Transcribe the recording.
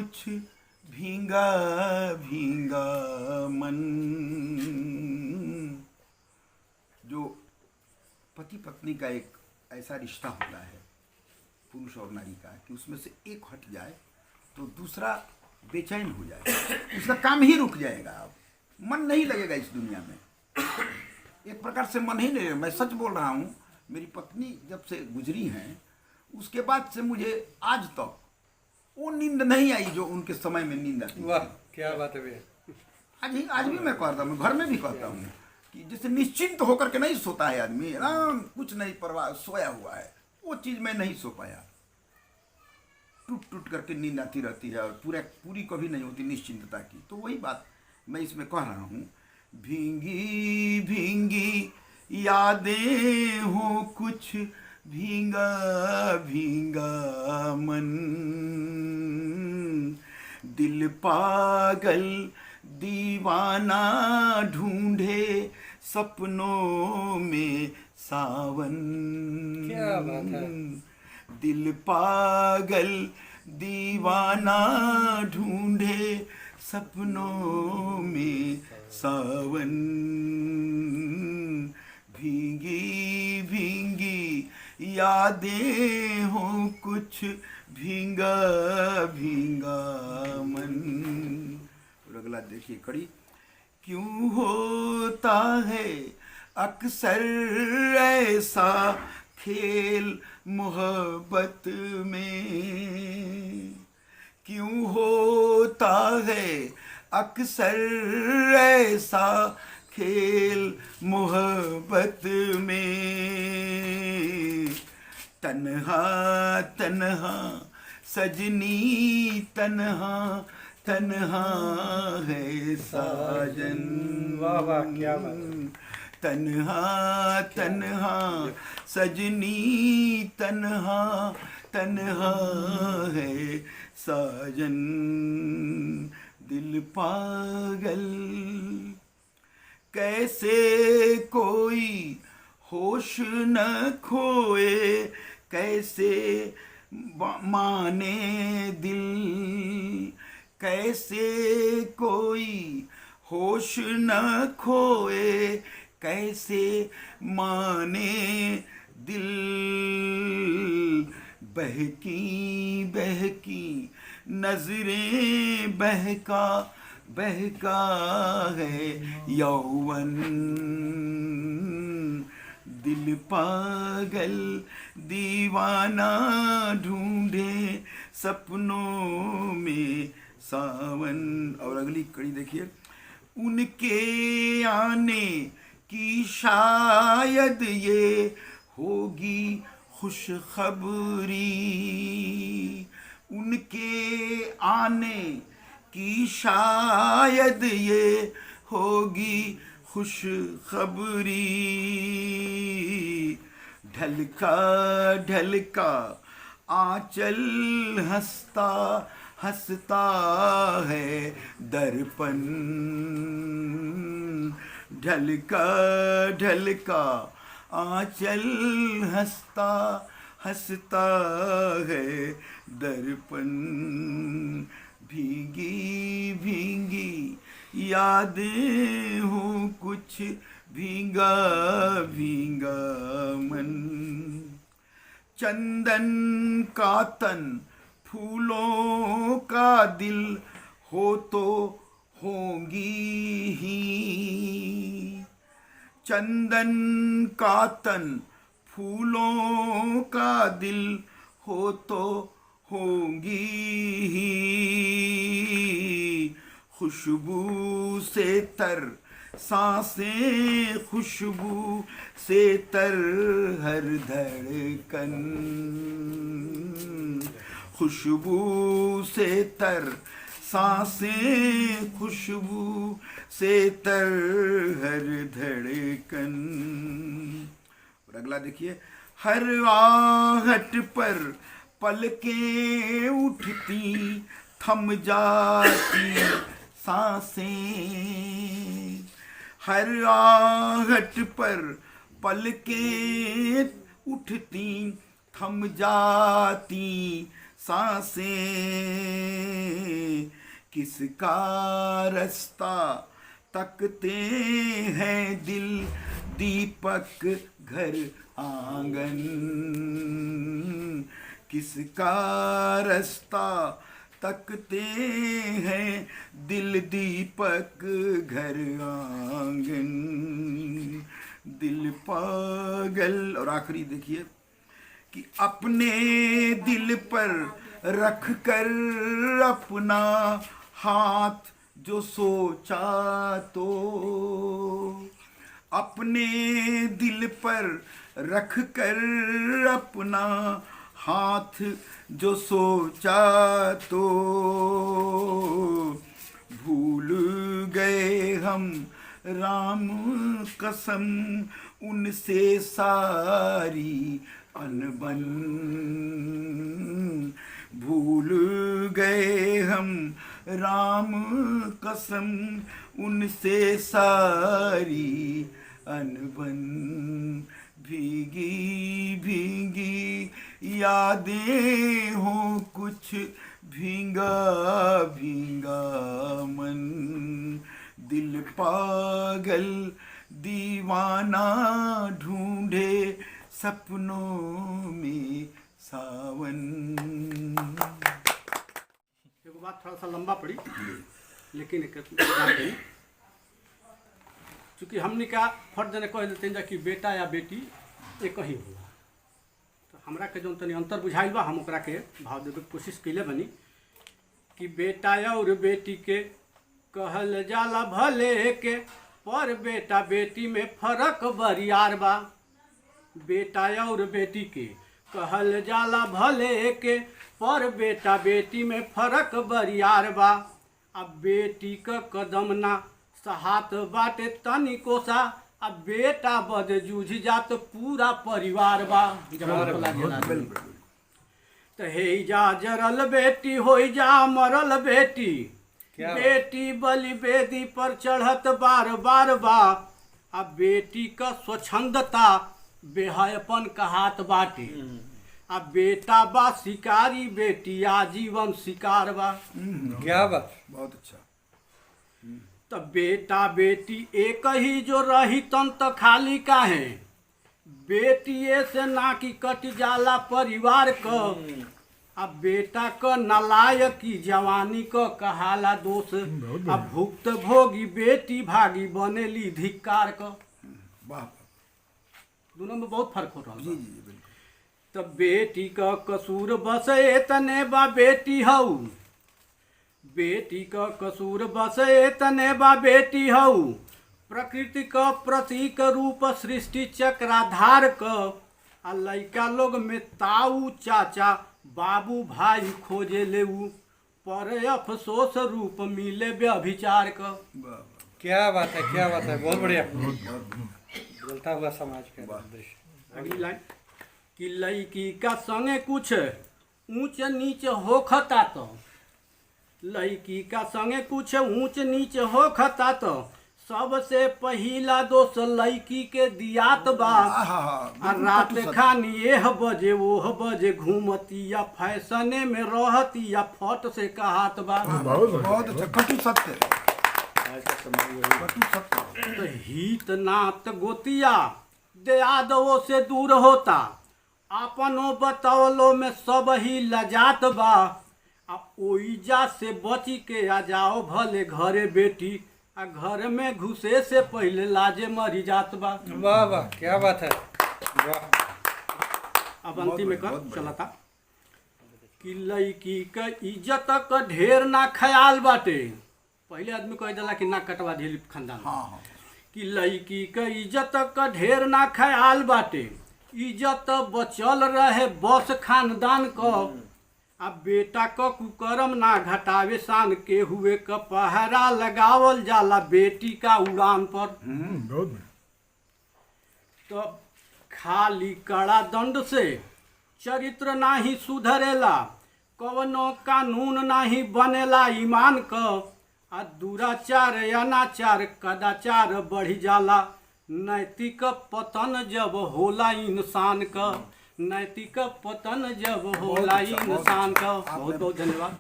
कुछ भींगा भींगा मन। जो पति पत्नी का एक ऐसा रिश्ता होता है पुरुष और नारी का कि उसमें से एक हट जाए तो दूसरा बेचैन हो जाए, उसका काम ही रुक जाएगा, अब मन नहीं लगेगा इस दुनिया में, एक प्रकार से मन ही नहीं लगेगा। मैं सच बोल रहा हूँ, मेरी पत्नी जब से गुजरी हैं उसके बाद से मुझे आज तक वो नींद नहीं आई जो उनके समय में नींद आती। वाह क्या बात है भैया। आज भी मैं कहता हूँ, घर में भी कहता हूँ कि जैसे निश्चिंत होकर के नहीं सोता है आदमी, आराम कुछ नहीं परवाह सोया हुआ है, वो चीज़ मैं नहीं सो पाया। टूट टूट करके नींद आती रहती है और पूरी कभी नहीं होती निश्चिंतता की। तो वही बात मैं इसमें कह रहा हूँ, भींगी भींगी यादें हो कुछ भींगा भींगा मन। दिल पागल दीवाना ढूंढे सपनों में सावन। क्या बात है। दिल पागल दीवाना ढूंढे सपनों में सावन। भींगी भींगी यादें हो कुछ भींगा भींगा मन। और अगला देखिए कड़ी। क्यों होता है अक्सर ऐसा खेल मोहब्बत में। क्यों होता है अक्सर ऐसा खेल मोहब्बत में। तन्हा तन्हा सजनी तन्हा तन्हा है साजन। वाह वाह क्या बात। तन्हा तन्हा सजनी तन्हा तन्हा है साजन। दिल पागल कैसे कोई होश न खोए, कैसे माने दिल। कैसे कोई होश न खोए, कैसे माने दिल। बहकी बहकी नजरें बहका बहका है यौवन। दिल पागल दीवाना ढूंढे सपनों में सावन। और अगली कड़ी देखिए। उनके आने की शायद ये होगी खुशखबरी। उनके आने की शायद ये होगी खुशखबरी। ढलका ढलका आंचल हंसता हंसता है दर्पण। ढलका ढलका आंचल हंसता हंसता है दर्पण। भीगी भींगी यादें हो कुछ भींगा भींगा मन। चंदन का तन फूलों का दिल हो तो होंगी ही। चंदन का तन फूलों का दिल हो तो होंगी ही। खुशबू से तर सांसें खुशबू से तर हर धड़कन। खुशबू से तर सांसें खुशबू से तर हर धड़कन। और अगला देखिए। हर आहट पर पलकें उठती थम जाती सांसें। हर आहट पर पलकें उठती थम जाती सांसें, किसका रास्ता तकते हैं दिल दीपक घर आंगन, किसका रास्ता तकते हैं दिल दीपक घर आंगन, दिल पागल। और आखिरी देखिए कि अपने दिल पर रख कर अपना हाथ जो सोचा तो, अपने दिल पर रख कर अपना हाथ जो सोचा तो, भूल गए हम राम कसम उनसे सारी अनबन, भूल गए हम राम कसम उनसे सारी अनबन, भीगी भीगी यादें हो कुछ भींगा भींगा मन, दिल पागल दीवाना ढूंढे सपनों में सावन। एगो बात थोड़ा सा लंबा पड़ी लेकिन चूँकि हमने का फर्ज ने कह देते हैं कि बेटा या बेटी एक ही होला, तो हमरा के जो तनी अंतर बुझाइल बा हम ओकरा के भाव देवे के कोशिश कैले बनी कि बेटा और बेटी के कहल जाला भले के, पर बेटा बेटी में फर्क बरियार बा। बेटा और बेटी के कहल जाला भले के, पर बेटा बेटी में फर्क बरियार बा। अब बेटी का कदम ना सहात बाटे तनिको सा, अब बेटा बद जूझ जात पूरा परिवार बा। तो हे जा जरल बेटी हो जा मरल बेटी, बेटी बलि बेदी पर चढ़त बार बार बा। अब बेटी का स्वच्छंदता बेहयपन कहात बाटे, अब बेटा बा शिकारी बेटी आजीवन शिकार बा। क्या बात, बहुत अच्छा। तब बेटा बेटी एक ही जो रही तन तो खाली का है, बेटिए से ना की कट जाला परिवार क। अब बेटा क नालायकी जवानी क कहाला दोष, अब भुक्त भोगी बेटी भागी बनेली धिक्कार क। वाह, दोनों में बहुत फर्क हो रहा जी है। जी जी, बिल्कुल। तब बेटी का कसूर बसे तने बा बेटी हऊ, बेटी का कसूर बसे तने बा बेटी हऊ। प्रकृति का प्रतीक रूप सृष्टि चक्राधार क। आ लइका लोग में ताऊ चाचा बाबू भाई खोजे लेऊ, पर अफसोस रूप मिले व्यभिचार क। वाह वाह, क्या बात है, क्या बात है, बहुत बढ़िया। बोलता हुआ समाज का वाह। दृश्य। अगली लाइन कि लड़की का संगे कुछ ऊंच नीच होखता तो, लड़की का संगे कुछ ऊंच नीच होखता तो, सबसे पहिला दोष लड़की के दियात बा। आ रात खानी एह बजे ओह बजे घूमती या फैशने में रहती या फट से कहात बा। बहुत अच्छा, कटु सत्य, कटु सत्य। तो हित नात गोतिया दयादवो से दूर होता, अपनो बतौलो में सब ही लजात बा। आ ओइजा से बची के आ जाओ भले घरे बेटी, आ घर में घुसे से पहले लाजे मरी जात बा। वाह वाह, क्या बात है, वाह। अब अंतिम में बहुत बढ़िया। चला था कि लड़की का इज्जत का ढेर ना ख्याल बाटे। पहले आदमी कह दिला कि ना कटवा दिली खानदान, हाँ हाँ, कि लड़की का इज्जत का ढेर ना ख्याल बाटे। इज्जत बचल रहे बस खानदान क। अब बेटा क कुकर्म ना घटावे शान के हुए क पहरा लगावल जाला बेटी का उड़ान पर। तो खाली कड़ा दंड से चरित्र नाही सुधरेला, कवनो कानून नाही बनेला ईमान क। आ दुराचार अनाचार कदाचार बढ़ी जाला, नैतिक पतन जब होला इंसान क। नैतिक पतन जब होला इंसान का। बहुत बहुत धन्यवाद।